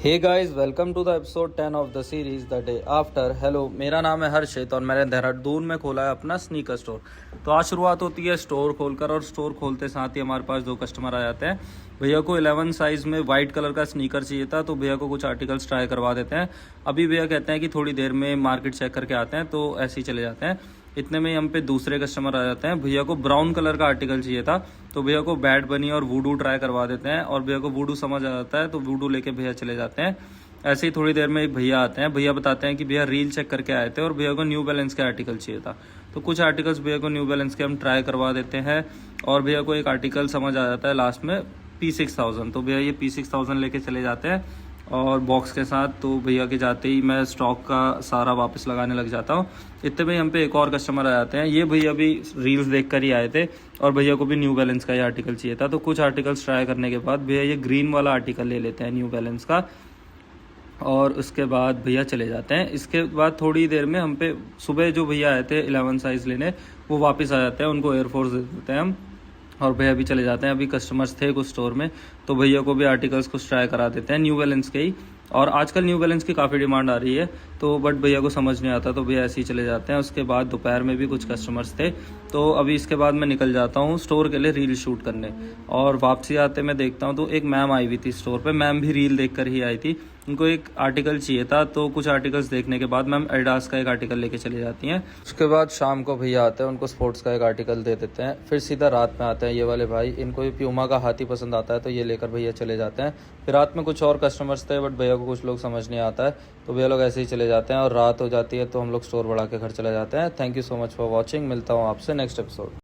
Hey guys, welcome to the episode 10 of the series the day after. Hello, मेरा नाम है हर्षित और मैंने देहरादून में खोला है अपना स्नीकर स्टोर। तो आज शुरुआत होती है स्टोर खोलकर, और स्टोर खोलते साथ ही हमारे पास दो कस्टमर आ जाते हैं। भैया को 11 साइज़ में वाइट कलर का स्नीकर चाहिए था, तो भैया को कुछ आर्टिकल्स ट्राई करवा देते हैं। अभी भैया कहते हैं कि थोड़ी देर में मार्केट चेक करके आते हैं, तो ऐसे ही चले जाते हैं। इतने में हम पे दूसरे कस्टमर आ जाते हैं। भैया को ब्राउन कलर का आर्टिकल चाहिए था, तो भैया को बैड बनी और वूडू ट्राई करवा देते हैं, और भैया को वूडू समझ आ जाता है तो वूडू लेके भैया चले जाते हैं। ऐसे ही थोड़ी देर में एक भैया आते हैं। भैया बताते हैं कि भैया रील चेक करके आए थे और भैया को न्यू बैलेंस के आर्टिकल चाहिए था, तो कुछ आर्टिकल्स भैया को न्यू बैलेंस के हम ट्राई करवा देते हैं। और भैया को एक आर्टिकल समझ आ जाता है लास्ट में P6000, तो भैया ये P6000 लेके चले जाते हैं और बॉक्स के साथ। तो भैया के जाते ही मैं स्टॉक का सारा वापस लगाने लग जाता हूँ। इतने में हम पे एक और कस्टमर आ जाते हैं। ये भैया भी रील्स देख कर ही आए थे और भैया को भी न्यू बैलेंस का ये आर्टिकल चाहिए था, तो कुछ आर्टिकल्स ट्राई करने के बाद भैया ये ग्रीन वाला आर्टिकल ले लेते हैं न्यू बैलेंस का, और उसके बाद भैया चले जाते हैं। इसके बाद थोड़ी देर में हम पे सुबह जो भैया आए थे 11 साइज़ लेने, वो वापस आ जाते हैं। उनको एयरफोर्स दे देते हैं हम, और भैया भी चले जाते हैं। अभी कस्टमर्स थे कुछ स्टोर में, तो भैया को भी आर्टिकल्स कुछ ट्राई करा देते हैं न्यू बैलेंस के ही। और आजकल न्यू बैलेंस की काफ़ी डिमांड आ रही है, तो बट भैया को समझ नहीं आता, तो भैया ऐसे ही चले जाते हैं। उसके बाद दोपहर में भी कुछ कस्टमर्स थे, तो अभी इसके बाद मैं निकल जाता हूँ स्टोर के लिए रील शूट करने। और वापसी आते मैं देखता हूँ तो एक मैम आई हुई थी स्टोर पे। मैम भी रील देख कर ही आई थी, उनको एक आर्टिकल चाहिए था, तो कुछ आर्टिकल्स देखने के बाद मैम एडिडास का एक आर्टिकल लेके चले जाती हैं। उसके बाद शाम को भैया आते हैं, उनको स्पोर्ट्स का एक आर्टिकल दे देते हैं। फिर सीधा रात में आते हैं ये वाले भाई, इनको ये प्यूमा का हाथी पसंद आता है, तो ये लेकर भैया चले जाते हैं। फिर रात में कुछ और कस्टमर्स थे, बट भैया को कुछ लोग समझ नहीं आता है, तो भैया लोग ऐसे ही चले जाते हैं और रात हो जाती है, तो हम लोग स्टोर बढ़ा के घर चले जाते हैं। Thank you so much for watching. मिलता हूँ आपसे नेक्स्ट एपिसोड।